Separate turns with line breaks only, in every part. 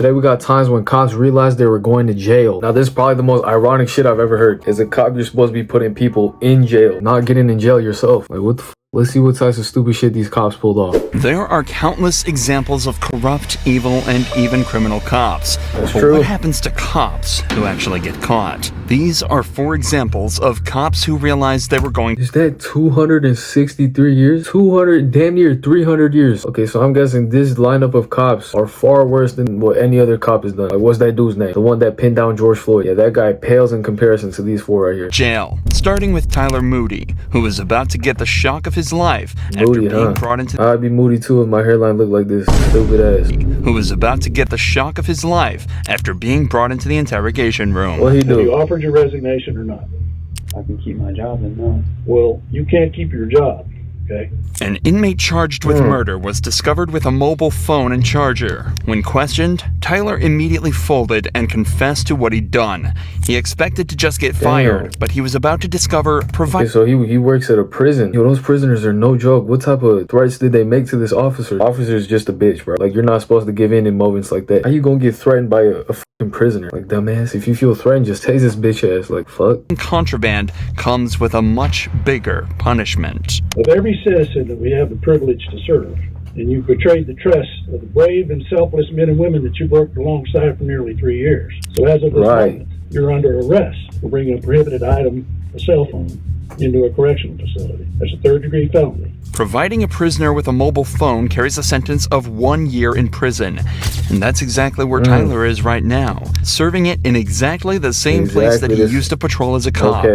Today we got times when cops realized they were going to jail. Now this is probably the most ironic shit I've ever heard. As a cop, you're supposed to be putting people in jail, not getting in jail yourself. Like what the f? Let's see what types of stupid shit these cops pulled off.
There are countless examples of corrupt, evil, and even criminal cops.
That's
but
true.
what happens to cops who actually get caught? These are 4 examples of cops who realized they were going.
Is that 263 years? 200, damn near 300 years. Okay, so I'm guessing this lineup of cops are far worse than what any other cop has done. Like, what's that dude's name? The one that pinned down George Floyd. Yeah, that guy pales in comparison to these 4 right here.
Jail. Starting with Tyler Moody, who was about to get the shock of his life
Moody,
after being brought into.
I'd be moody too if my hairline looked like this. Stupid ass.
Who was about to get the shock of his life after being brought into the interrogation room.
What he do?
Have you offered your resignation or not?
I can keep my job and no.
Well, you can't keep your job, okay?
An inmate charged with murder was discovered with a mobile phone and charger. When questioned, Tyler immediately folded and confessed to what he'd done. He expected to just get fired, but he was about to discover
Okay, so he works at a prison. Yo, those prisoners are no joke. What type of threats did they make to this officer? Officer's just a bitch, bro. Like, you're not supposed to give in moments like that. How you gonna get threatened by a fucking prisoner? Like, dumbass, if you feel threatened, just tase this bitch ass. Like, fuck.
contraband comes with a much bigger punishment.
Of every citizen that we have the privilege to serve, and you betrayed the trust of the brave and selfless men and women that you worked alongside for nearly 3 years. So as of this moment, you're under arrest for bringing a prohibited item, a cell phone, into a correctional facility. That's a 3rd-degree felony.
Providing a prisoner with a mobile phone carries a sentence of 1 year in prison. And that's exactly where Tyler is right now, serving it in exactly the same place that he used to patrol as a cop.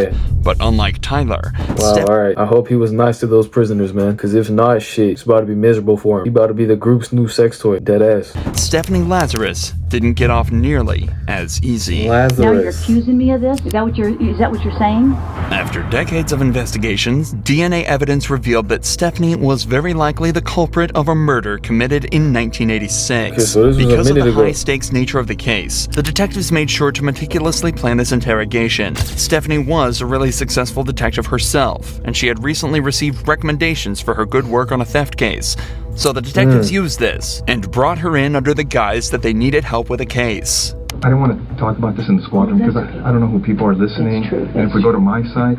But unlike Tyler,
wow, alright. I hope he was nice to those prisoners, man. Because if not, shit, it's about to be miserable for him. He about to be the group's new sex toy. Dead ass.
Stephanie Lazarus didn't get off nearly as easy.
Now you're accusing me of this? Is that what you're saying?
After decades of investigations, DNA evidence revealed that Stephanie was very likely the culprit of a murder committed in 1986.
Okay, so this was
because
a
of
minute
the
ago.
high-stakes nature of the case, the detectives made sure to meticulously plan this interrogation. Stephanie was a really successful detective herself, and she had recently received recommendations for her good work on a theft case. So the detectives used this and brought her in under the guise that they needed help with a case.
I don't want to talk about this in the squadron because I don't know who people are listening. And if we go to my side,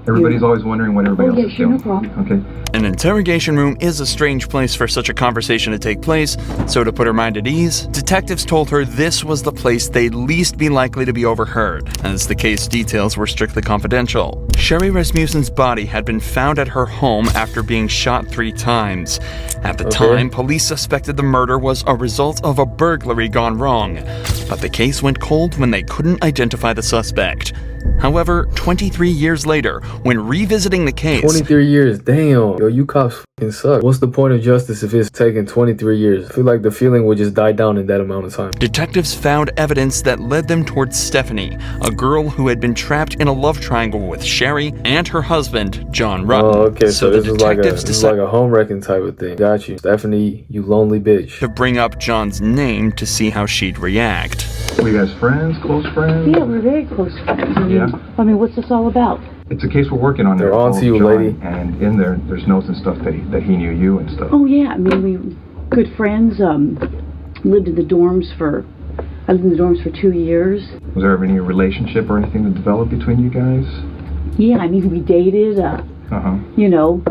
everybody's always wondering what everybody else is doing.
No problem.
Okay.
An interrogation room is a strange place for such a conversation to take place, so to put her mind at ease, detectives told her this was the place they'd least be likely to be overheard, as the case details were strictly confidential. Sherry Rasmussen's body had been found at her home after being shot 3 times. At the time, police suspected the murder was a result of a burglary gone wrong, but the case went cold when they couldn't identify the suspect. However, 23 years later, when revisiting the case...
23 years, damn. Yo, you cops fucking suck. What's the point of justice if it's taking 23 years? I feel like the feeling would just die down in that amount of time.
Detectives found evidence that led them towards Stephanie, a girl who had been trapped in a love triangle with Sherry and her husband, John Rutten.
Oh, okay, so
the
this is like a home wrecking type of thing. Got you. Stephanie, you lonely bitch.
To bring up John's name to see how she'd react.
Were you guys friends? Close friends?
Yeah, we're very close friends.
Yeah.
I mean, what's this all about?
It's a case we're working on.
They're on to you,
John,
lady.
And in there's notes and stuff that he knew you and stuff.
Oh yeah, I mean, we were good friends. Lived in the dorms for 2 years.
Was there ever any relationship or anything that developed between you guys?
Yeah, I mean, we dated. You know,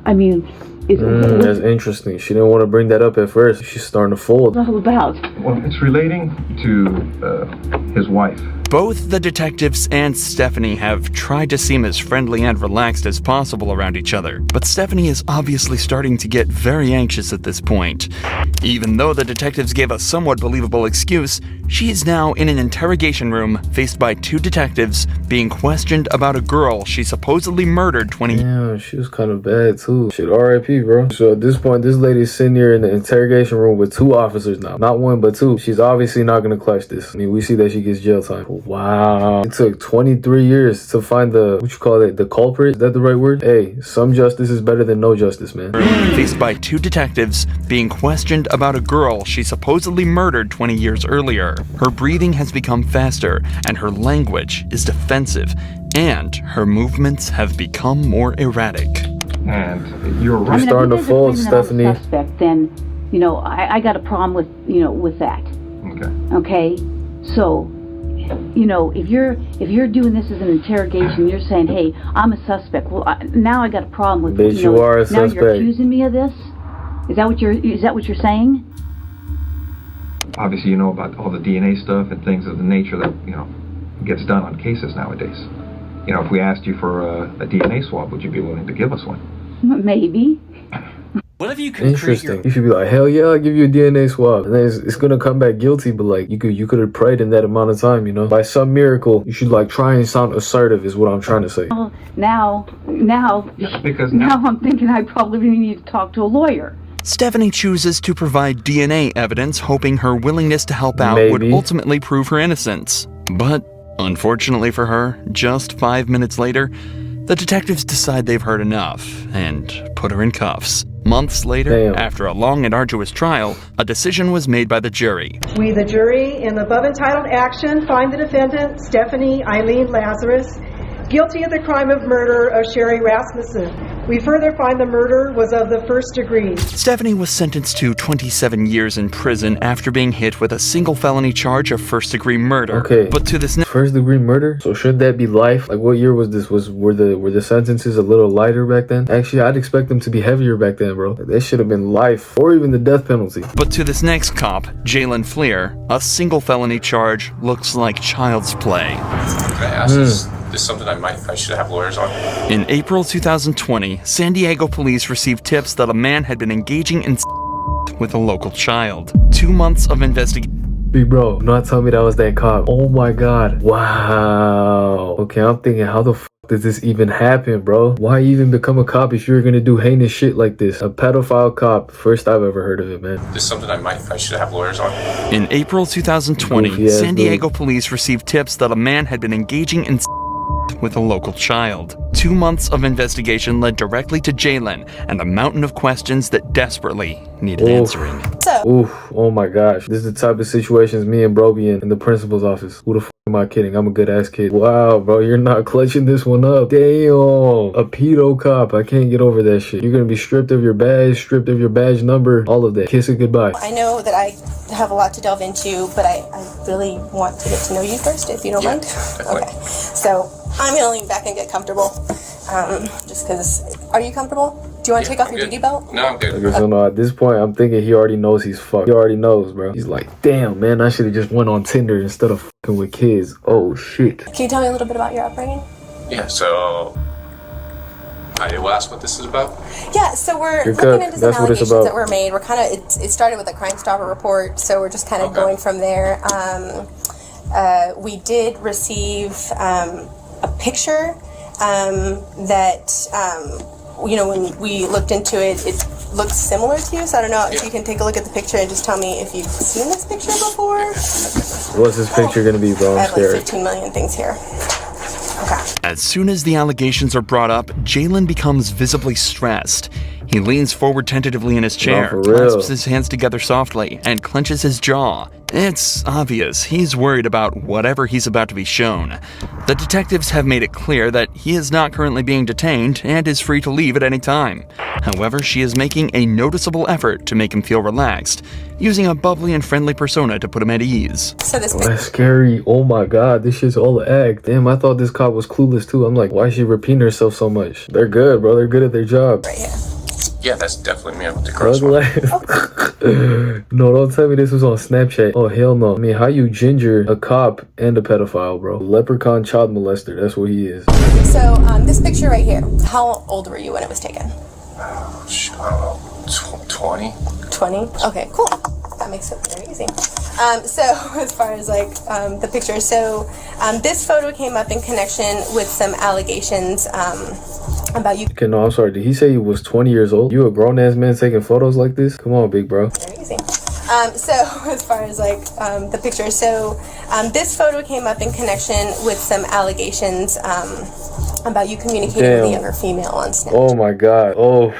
I mean,
that's interesting. She didn't want to bring that up at first. She's starting to fold.
What's it all about?
Well, it's relating to his wife.
Both the detectives and Stephanie have tried to seem as friendly and relaxed as possible around each other, but Stephanie is obviously starting to get very anxious at this point. Even though the detectives gave a somewhat believable excuse, she is now in an interrogation room faced by 2 detectives being questioned about a girl she supposedly murdered 20 years.
Yeah, she was kind of bad too. Shit, R.I.P., bro. So at this point, this lady's sitting here in the interrogation room with 2 officers now. Not 1, but 2. She's obviously not going to clutch this. I mean, we see that she gets jail time. Wow. It took 23 years to find the culprit. Is that the right word? Hey, some justice is better than no justice, man.
Faced by 2 detectives being questioned about a girl she supposedly murdered 20 years earlier. Her breathing has become faster, and her language is defensive, and her movements have become more erratic.
And you're
We're starting to fold, Stephanie.
Suspect, then, you know, I got a problem with that.
Okay.
Okay, so, you know, if you're doing this as an interrogation, you're saying, hey, I'm a suspect. Well, now I got a problem with
Bitch, you are a
now
suspect.
you're accusing me of this. Is that what you're saying?
Obviously, you know about all the DNA stuff and things of the nature that, you know, gets done on cases nowadays. You know, if we asked you for a DNA swab, would you be willing to give us one?
Maybe.
What if you could
Interesting. You should be like, hell yeah, I'll give you a DNA swab. And then it's gonna come back guilty, but like, you could have prayed in that amount of time, you know? By some miracle, you should like try and sound assertive is what I'm trying to say.
Well, now I'm thinking I probably need to talk to a lawyer.
Stephanie chooses to provide DNA evidence, hoping her willingness to help out would
Maybe.
ultimately prove her innocence. But, unfortunately for her, just 5 minutes later, the detectives decide they've heard enough and put her in cuffs. Months later, after a long and arduous trial, a decision was made by the jury.
We, the jury, in the above entitled action, find the defendant, Stephanie Eileen Lazarus, guilty of the crime of murder of Sherry Rasmussen. We further find the murder was of the first degree.
Stephanie was sentenced to 27 years in prison after being hit with a single felony charge of first-degree murder.
Okay,
but to this
first-degree murder? So should that be life? Like, what year was this? Were the sentences a little lighter back then? Actually, I'd expect them to be heavier back then, bro. That should have been life, or even the death penalty.
But to this next cop, Jalen Fleer, a single felony charge looks like child's play.
Can I ask this something I should have lawyers on?
In April 2020, San Diego police received tips that a man had been engaging in with a local child. 2 months of investigation.
Big bro, not tell me that was that cop. Oh my god. Wow. Okay, I'm thinking, how the f did this even happen, bro? Why even become a cop if you're gonna do heinous shit like this? A pedophile cop. First I've ever heard of it, man.
This is something I should have lawyers on.
In April 2020, San Diego police received tips that a man had been engaging in with a local child. 2 months of investigation led directly to Jalen and a mountain of questions that desperately needed answering.
Oof, oh my gosh. This is the type of situations me and bro be in the principal's office. Who the f am I kidding? I'm a good ass kid. Wow, bro, you're not clutching this one up. Damn, a pedo cop. I can't get over that shit. You're gonna be stripped of your badge, stripped of your badge number, all of that. Kiss it goodbye.
I know that I have a lot to delve into, but I really want to get to know you first, if you don't mind.
Definitely.
Okay, so I'm gonna lean back and get comfortable. Just because, are you comfortable? Do you want to take off your duty belt?
No, I'm good.
Okay, so no, at this point, I'm thinking he already knows he's fucked. He already knows, bro. He's like, damn, man, I should have just went on Tinder instead of fucking with kids. Oh, shit.
Can you tell me a little bit about your upbringing?
Yeah, so I will ask what this is about.
Yeah, so we're looking into some allegations that were made. We're kind of, it started with a Crime Stopper report, so we're just kind of going from there. We did receive a picture that, you know, when we looked into it, it looks similar to you. So I don't know if you can take a look at the picture and just tell me if you've seen this picture before.
What's this picture gonna be, bro?
I have like 15 million things here. Okay.
As soon as the allegations are brought up, Jalen becomes visibly stressed. He leans forward tentatively in his chair, clasps his hands together softly, and clenches his jaw. It's obvious he's worried about whatever he's about to be shown. The detectives have made it clear that he is not currently being detained and is free to leave at any time. However, she is making a noticeable effort to make him feel relaxed, using a bubbly and friendly persona to put him at ease.
So this
that's scary. Oh my god, this shit's all act. Damn, I thought this cop was clueless too. I'm like, why is she repeating herself so much? They're good, bro. They're good at their job.
Right here.
Yeah, that's definitely me with the gross one.
No, don't tell me this was on Snapchat. Oh, hell no. I mean, how you ginger a cop and a pedophile, bro? Leprechaun child molester. That's what he is.
So, this picture right here, how old were you when it was taken?
I don't know, 20?
20? Okay, cool. That makes it very easy. So, as far as like the picture, so this photo came up in connection with some allegations about you.
Okay, no, I'm sorry. Did he say he was 20 years old? You a grown-ass man taking photos like this? Come on, big bro.
Very easy. So, as far as like the picture, so this photo came up in connection with some allegations about you communicating with a younger female on Snapchat.
Oh my god. Oh,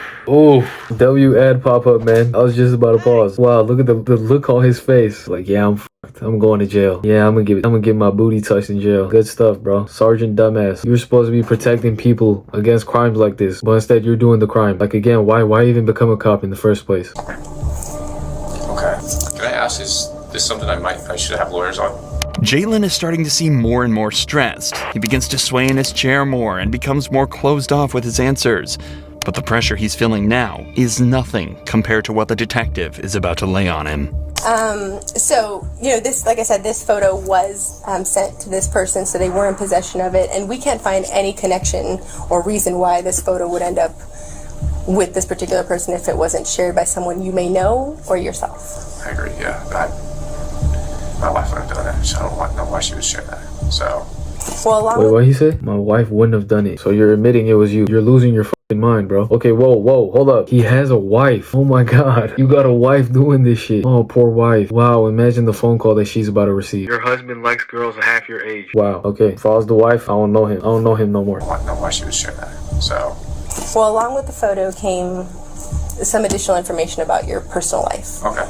W ad pop up, man. I was just about to pause. Wow, look at the look on his face. Like, yeah, I'm fucked. I'm going to jail. Yeah, I'm gonna get my booty touched in jail. Good stuff, bro. Sergeant Dumbass. You're supposed to be protecting people against crimes like this, but instead you're doing the crime. Like, again, why even become a cop in the first place?
Okay. Can I ask, is this this something I should have lawyers on?
Jalen is starting to seem more and more stressed. He begins to sway in his chair more and becomes more closed off with his answers. But the pressure he's feeling now is nothing compared to what the detective is about to lay on him.
So, this, like I said, this photo was sent to this person, so they were in possession of it, and we can't find any connection or reason why this photo would end up with this particular person if it wasn't shared by someone you may know or yourself.
I agree, yeah. My wife wouldn't have done that, so I don't know why she would share that. So.
Well,
wait, what he said? My wife wouldn't have done it. So you're admitting it was you. You're losing your fucking mind, bro. Okay, whoa, hold up. He has a wife. Oh my god. You got a wife doing this shit. Oh, poor wife. Wow, imagine the phone call that she's about to receive. Your husband likes girls half your age. Wow, okay. Follows the wife, I don't know him. I don't know him no more.
I don't know why she would share that, so.
Well, along with the photo came some additional information about your personal life.
Okay.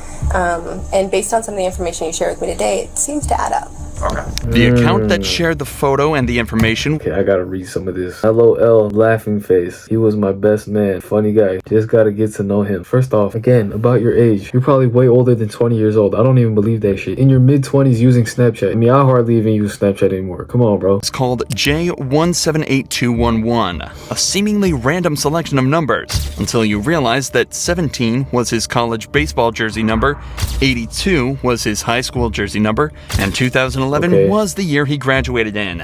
And based on some of the information you shared with me today, it seems to add up.
Okay.
The account that shared the photo and the information.
Okay, I gotta read some of this. LOL, laughing face. He was my best man. Funny guy. Just gotta get to know him. First off, again, about your age. You're probably way older than 20 years old. I don't even believe that shit. In your mid-20s using Snapchat. I mean, I hardly even use Snapchat anymore. Come on, bro.
It's called J178211, a seemingly random selection of numbers, until you realize that 17 was his college baseball jersey number, 82 was his high school jersey number, and 2011 was the year he graduated in.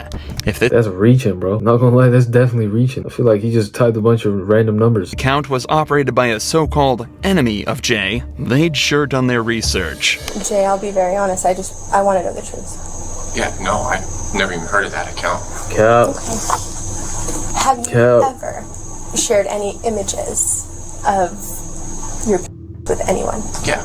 If this
That's reaching, bro. Not gonna lie, that's definitely reaching. I feel like he just typed a bunch of random numbers.
account was operated by a so-called enemy of Jay, they'd sure done their research.
Jay, I'll be very honest. I want to know the truth.
Yeah, no, I've never even heard of that account.
Cap.
Have you ever shared any images of your with anyone?
Yeah.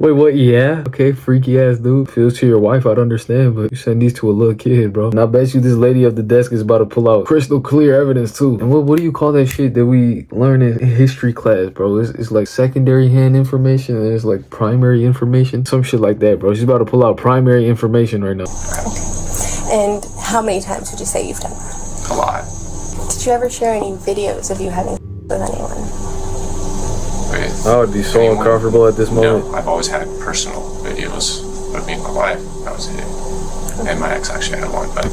Wait, what? Yeah? Okay, freaky ass dude. Feels to your wife, I'd understand, but you send these to a little kid, bro. And I bet you this lady at the desk is about to pull out crystal clear evidence, too. And what do you call that shit that we learn in history class, bro? It's like secondary hand information and it's like primary information. Some shit like that, bro. She's about to pull out primary information right now.
And how many times would you say you've done that?
A lot.
Did you ever share any videos of you having with anyone?
I would be so uncomfortable at this moment.
No, I've always had personal videos of me and my wife. That was it. And my ex actually had one, but...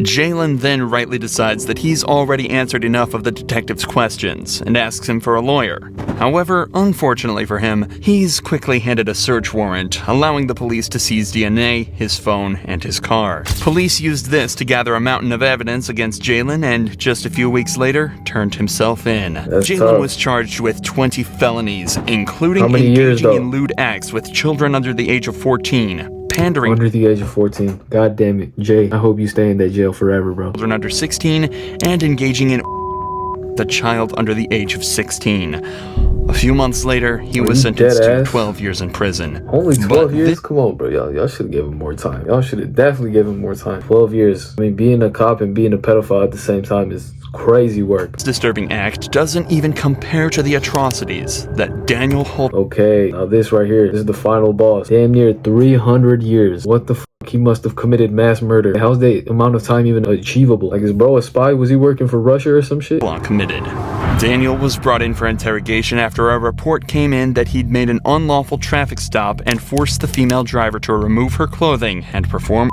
Jalen then rightly decides that he's already answered enough of the detective's questions and asks him for a lawyer. However, unfortunately for him, he's quickly handed a search warrant, allowing the police to seize DNA, his phone, and his car. Police used this to gather a mountain of evidence against Jalen and, just a few weeks later, turned himself in. Jalen was charged with 20 felonies, including engaging in lewd acts with children under the age of 14. Pandering
under the age of 14. God damn it. Jay, I hope you stay in that jail forever, bro.
Children under 16 and engaging in the child under the age of 16. A few months later, he was sentenced to 12 years in prison.
Only 12 years? Come on, bro. Y'all should have given him more time. Y'all should have definitely given him more time. 12 years. I mean, being a cop and being a pedophile at the same time is crazy work.
This disturbing act doesn't even compare to the atrocities that Daniel Holt...
Okay, now this right here, this is the final boss. Damn near 300 years. What the f***? He must have committed mass murder. How's that amount of time even achievable? Like, is bro a spy? Was he working for Russia or some shit?
Committed. Daniel was brought in for interrogation after a report came in that he'd made an unlawful traffic stop and forced the female driver to remove her clothing and perform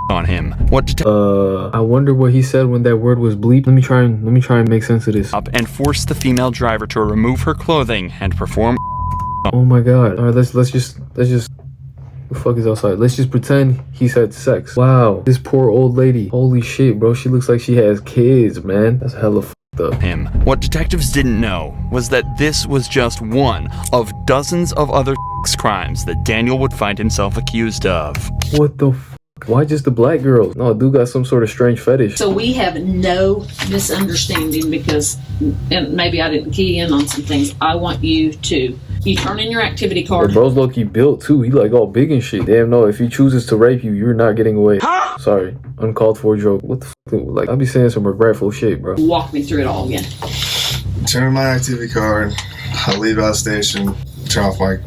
on him.
I wonder what he said when that word was bleep. Let me try and make sense of this.
And forced the female driver to remove her clothing and perform.
Oh my god. All right, let's just the fuck is outside? Let's just pretend he's had sex. Wow, this poor old lady. Holy shit, bro. She looks like she has kids, man. That's hella fucked up.
Him. What detectives didn't know was that this was just one of dozens of other crimes that Daniel would find himself accused of.
What the f? Why just the black girls? No, dude got some sort of strange fetish.
So we have no misunderstanding because, and maybe I didn't key in on some things. I want you turn in your activity card.
The bro's low-key built too. He like all big and shit. Damn, no, if he chooses to rape you, you're not getting away. Huh? Sorry, uncalled for joke. What the fuck? Like, I'll be saying some regretful shit, bro.
Walk me through it all again.
Turn in my activity card. I leave out station. Turn off my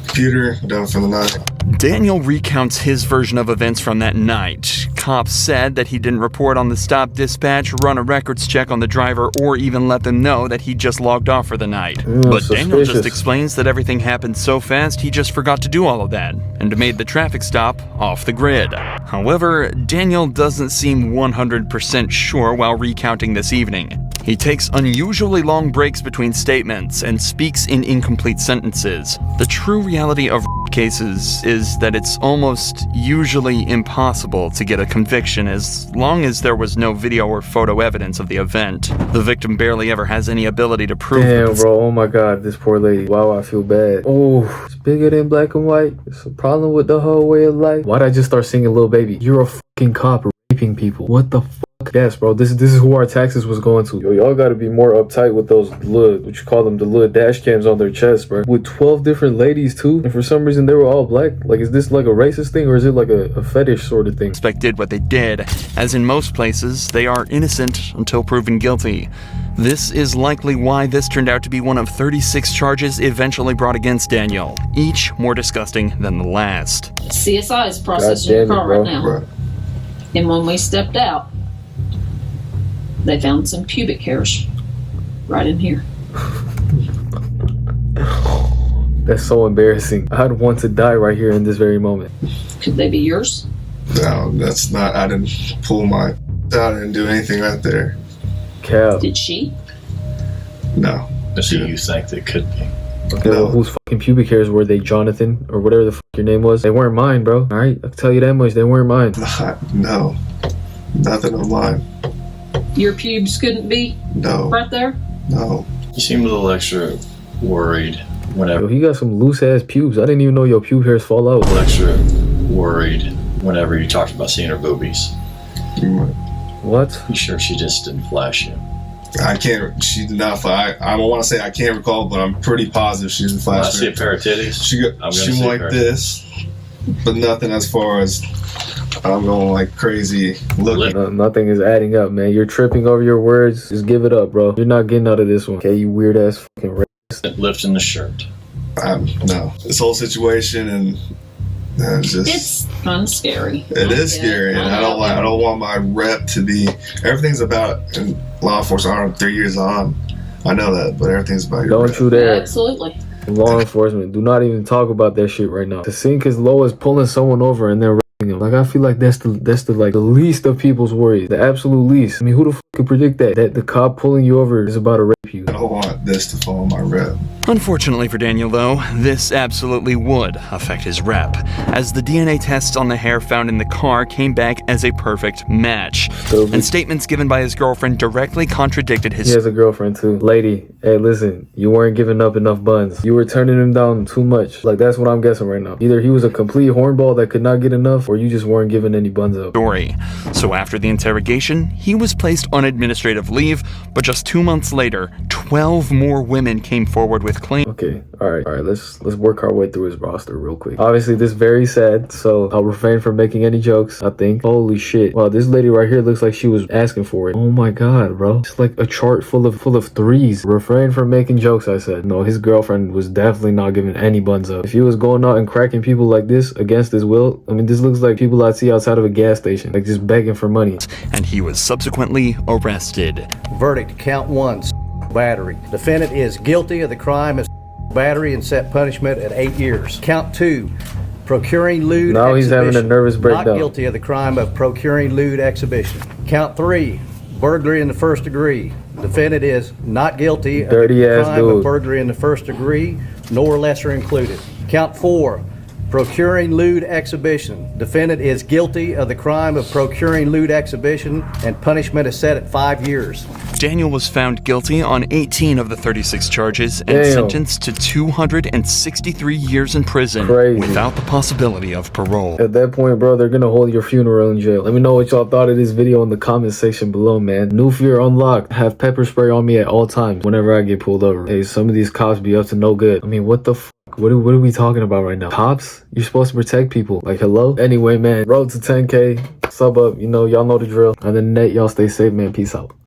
computer. Done for the night.
Daniel recounts his version of events from that night, cops said that he didn't report on the stop dispatch, run a records check on the driver, or even let them know that he just logged off for the night. But Daniel just explains that everything happened so fast he just forgot to do all of that, and made the traffic stop off the grid. However, Daniel doesn't seem 100% sure while recounting this evening. He takes unusually long breaks between statements and speaks in incomplete sentences. The true reality of cases is that it's almost usually impossible to get a conviction as long as there was no video or photo evidence of the event. The victim barely ever has any ability to prove it.
Damn, bro. Oh my God, this poor lady. Wow, I feel bad. Oh, it's bigger than black and white. It's a problem with the whole way of life. Why'd I just start singing Lil Baby? You're a fucking cop raping people. What the fuck? Yes, bro. This is who our taxes was going to. Yo, y'all gotta be more uptight with those little, what you call them, the little dash cams on their chest, bro. With 12 different ladies too, and for some reason they were all black. Like, is this like a racist thing or is it like a fetish sort of thing?
Suspect did what they did. As in most places, they are innocent until proven guilty. This is likely why this turned out to be one of 36 charges eventually brought against Daniel, each more disgusting than the last.
CSI is processing your car right now. And when we stepped out, they found some pubic hairs right in here.
That's so embarrassing. I'd want to die right here in this very moment.
Could they be yours?
No, that's not. I didn't pull my. I didn't do anything right there.
Cap.
Did she?
No.
So you think they could be?
Okay, well, whose fucking pubic hairs were they? Jonathan or whatever the fuck your name was? They weren't mine, bro. All right, I'll tell you that much. They weren't mine.
No, nothing of mine.
Your pubes couldn't be?
No.
Right there?
No.
You seem a little extra worried whenever.
Yo, he got some loose ass pubes. I didn't even know your pube hairs fall out.
A little extra worried whenever you talked about seeing her boobies.
What?
You sure she just didn't flash you?
I can't. She did not flash. I don't want to say I can't recall, but I'm pretty positive she didn't flash.
I see a pair of titties.
She went like this, but nothing as far as I'm going like crazy looking.
Nothing is adding up, man. You're tripping over your words. Just give it up, bro. You're not getting out of this one. Okay, you weird ass fucking racist.
Lifting the shirt.
No. This whole situation and
it's kind of scary.
It is scary, and I don't want my rep to be. Everything's about in law enforcement. I don't know, 3 years on. I know that, but everything's about your
Don't
rep.
you dare.
Absolutely.
Law enforcement, do not even talk about that shit right now. To sink as low as pulling someone over and then raping them. Like, I feel like that's the least of people's worries. The absolute least. I mean, who the fuck could predict that? That the cop pulling you over is about to rape you.
I don't want this to fall on my rep.
Unfortunately for Daniel, though, this absolutely would affect his rep, as the DNA tests on the hair found in the car came back as a perfect match. And statements given by his girlfriend directly contradicted his...
He has a girlfriend, too. Lady, hey, listen, you weren't giving up enough buns. You were turning him down too much. Like, that's what I'm guessing right now. Either he was a complete hornball that could not get enough, or you just weren't giving any buns up.
So after the interrogation, he was placed on administrative leave, but just 2 months later, 12 more women came forward with claims.
Okay, all right, let's work our way through his roster real quick. Obviously, this is very sad, so I'll refrain from making any jokes, I think. Holy shit. Wow, this lady right here looks like she was asking for it. Oh my god, bro. It's like a chart full of threes. Refrain from making jokes, I said. No, his girlfriend was definitely not giving any buns up. If he was going out and cracking people like this against his will, I mean, this looks like people I'd see outside of a gas station, like just begging for money.
And he was subsequently arrested.
Verdict, count 1, battery. Defendant is guilty of the crime of battery and set punishment at 8 years. Count 2, procuring lewd
now he's having a nervous breakdown.
Not guilty of the crime of procuring lewd exhibition. Count 3, burglary in the first degree. Defendant is not guilty of the crime of burglary in the first degree, nor lesser included. Count 4, procuring lewd exhibition. Defendant is guilty of the crime of procuring lewd exhibition, and punishment is set at 5 years.
Daniel was found guilty on 18 of the 36 charges and sentenced to 263 years in prison without the possibility of parole.
At that point, bro, they're gonna hold your funeral in jail. Let me know what y'all thought of this video in the comment section below, man. New fear unlocked. Have pepper spray on me at all times whenever I get pulled over. Hey, some of these cops be up to no good. I mean, what the f? What are we talking about right now? Cops? You're supposed to protect people. Like, hello? Anyway, man, road to 10K. Sub up. You know, y'all know the drill. On the net, y'all stay safe, man. Peace out.